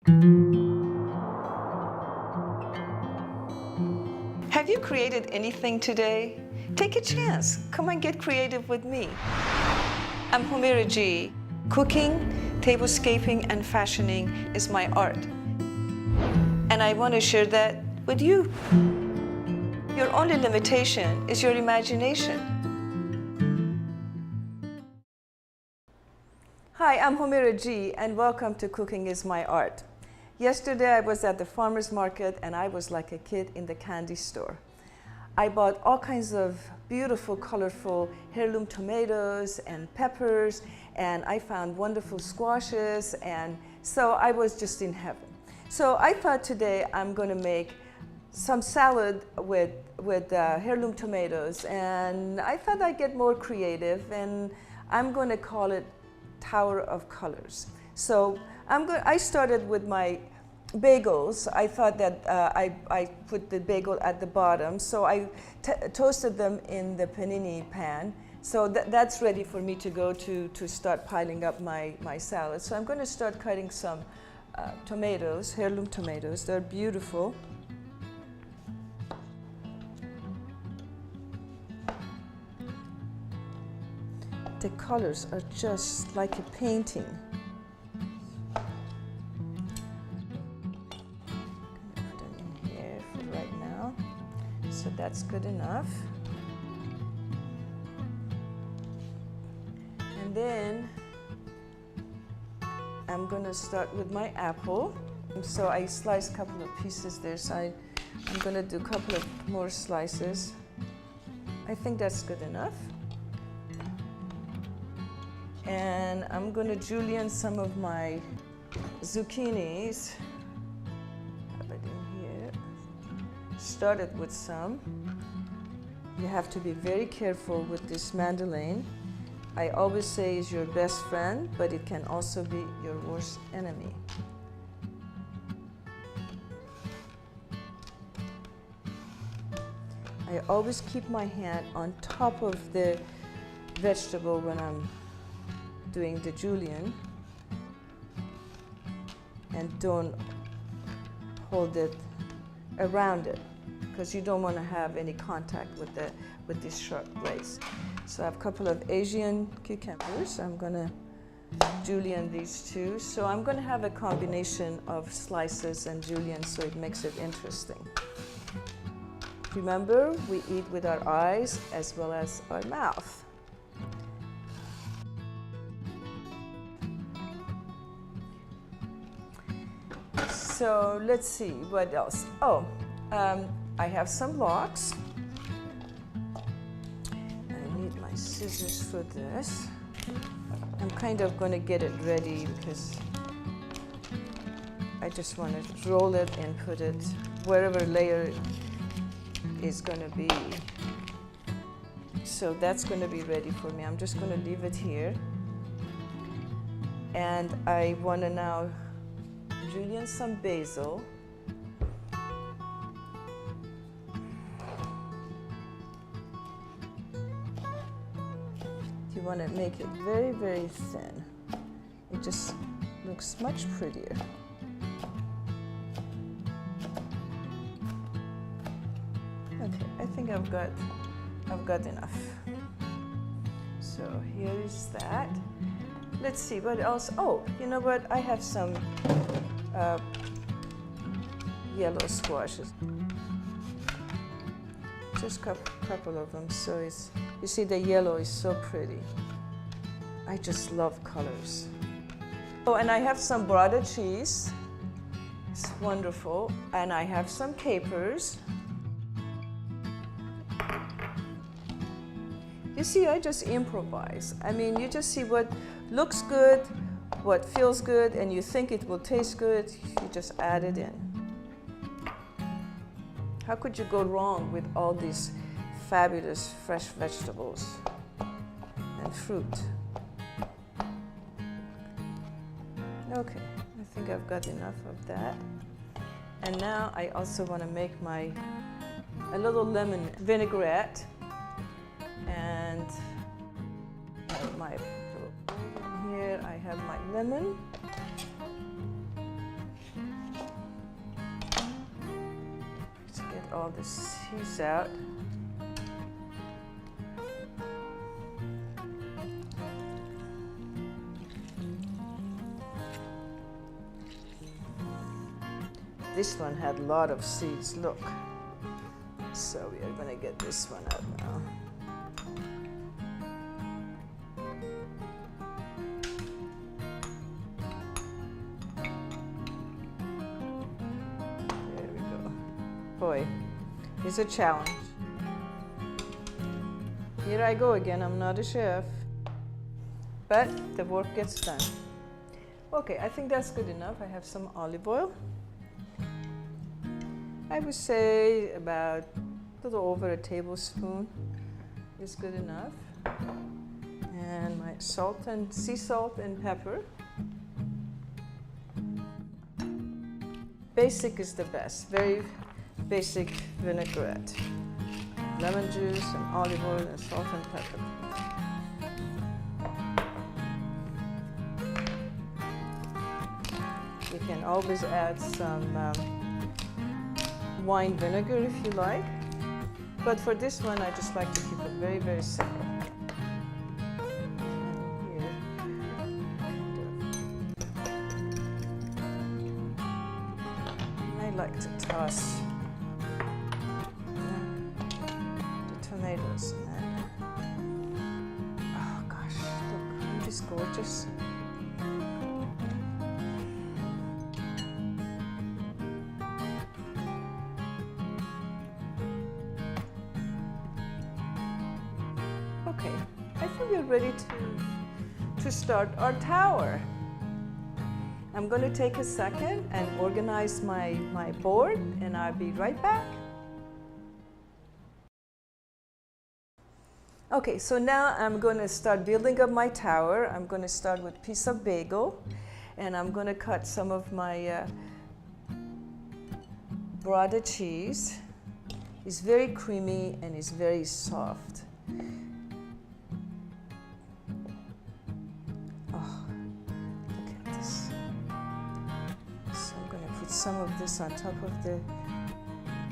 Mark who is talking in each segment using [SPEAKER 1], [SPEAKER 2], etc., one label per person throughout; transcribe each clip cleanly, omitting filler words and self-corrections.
[SPEAKER 1] Have you created anything today? Take a chance. Come and get creative with me. I'm Homeira G. Cooking, tablescaping, and fashioning is my art. And I want to share that with you. Your only limitation is your imagination. Hi, I'm Homeira G, and welcome to Cooking is My Art. Yesterday I was at the farmer's market and I was like a kid in the candy store. I bought all kinds of beautiful, colorful heirloom tomatoes and peppers, and I found wonderful squashes, and so I was just in heaven. So I thought today I'm going to make some salad with heirloom tomatoes, and I thought I'd get more creative, and I'm going to call it Tower of Colors. So I started with my bagels. I thought that I put the bagel at the bottom, so I toasted them in the panini pan. So that's ready for me to go to start piling up my salad. So I'm going to start cutting some tomatoes, heirloom tomatoes. They're beautiful. The colors are just like a painting. So that's good enough. And then I'm going to start with my apple. So I sliced a couple of pieces there, so I'm going to do a couple of more slices. I think that's good enough. And I'm going to julienne some of my zucchinis. Have it in here. Started with some. You have to be very careful with this mandolin. I always say it's your best friend, but it can also be your worst enemy. I always keep my hand on top of the vegetable when I'm doing the julienne, and don't hold it around it, because you don't want to have any contact with these sharp blades. So I have a couple of Asian cucumbers. I'm going to julienne these two. So I'm going to have a combination of slices and julienne, so it makes it interesting. Remember, we eat with our eyes as well as our mouth. So let's see, what else? Oh, I have some lox. I need my scissors for this. I'm kind of going to get it ready because I just want to roll it and put it wherever layer is going to be. So that's going to be ready for me. I'm just going to leave it here. And I want to now julienne some basil. You want to make it very, very thin. It just looks much prettier. Okay, I think I've got enough. So here is that. Let's see what else. Oh, you know what? I have some yellow squashes. Just a couple of them. So you see the yellow is so pretty. I just love colors. Oh, and I have some Burrata cheese. It's wonderful. And I have some capers. You see, I just improvise. I mean, you just see what looks good, what feels good, and you think it will taste good, you just add it in. How could you go wrong with all these fabulous fresh vegetables and fruit? Okay, I think I've got enough of that. And now I also want to make a little lemon vinaigrette. And I have my here I have my lemon. all the seeds out. This one had a lot of seeds, look. So we are gonna get this one out now. There we go. Boy, it's a challenge. Here I go again, I'm not a chef. But the work gets done. Okay, I think that's good enough. I have some olive oil. I would say about a little over a tablespoon is good enough. And my salt and sea salt and pepper. Basic is the best, very basic vinaigrette. Lemon juice and olive oil and salt and pepper. You can always add some wine vinegar if you like, but for this one I just like to keep it very, very simple. And here, I like to toss the tomatoes in that. Oh gosh, look, isn't this gorgeous? Okay, I think we're ready to start our tower. I'm going to take a second and organize my board, and I'll be right back. Okay, so now I'm going to start building up my tower. I'm going to start with a piece of bagel, and I'm going to cut some of my Brother cheese. It's very creamy and it's very soft. Some of this on top of the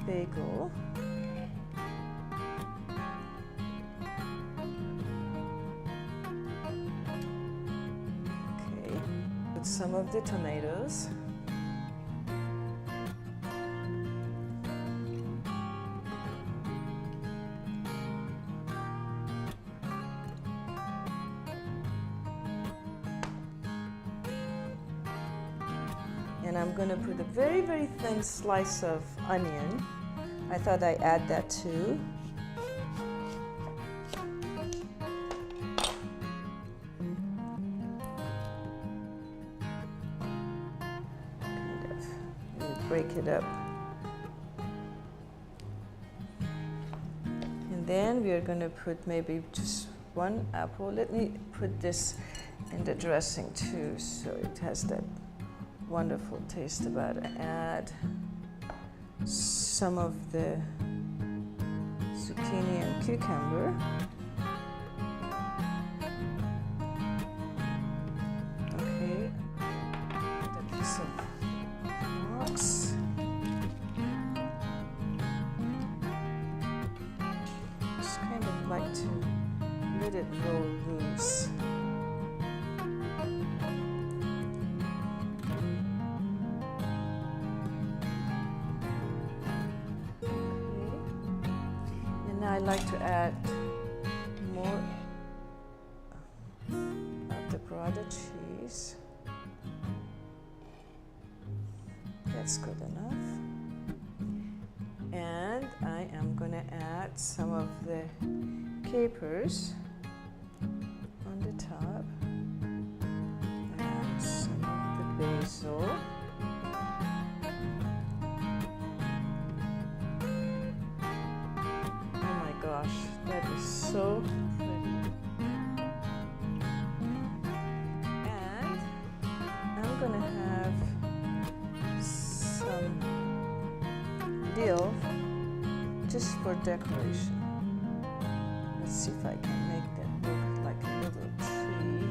[SPEAKER 1] bagel. Okay, put some of the tomatoes. And I'm going to put a very, very thin slice of onion. I thought I'd add that too. Kind of break it up. And then we are going to put maybe just one apple. Let me put this in the dressing too, so it has that wonderful taste about it. Add some of the zucchini and cucumber. Okay, a piece of box. Just kind of like to let it roll loose. I like to add more of the Brother cheese. That's good enough. And I am going to add some of the capers on the top and some of the basil. Gosh, that is so pretty. And I'm going to have some dill just for decoration. Let's see if I can make that look like a little tree.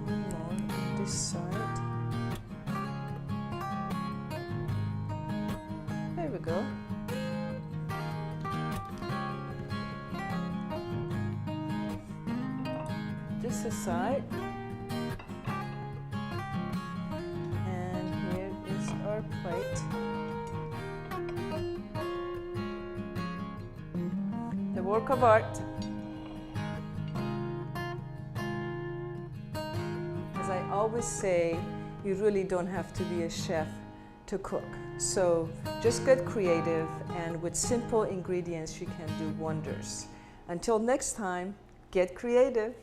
[SPEAKER 1] One more on this side. we go. This aside. And here is our plate. The work of art. As I always say, you really don't have to be a chef to cook. So just get creative, and with simple ingredients you can do wonders. Until next time, get creative.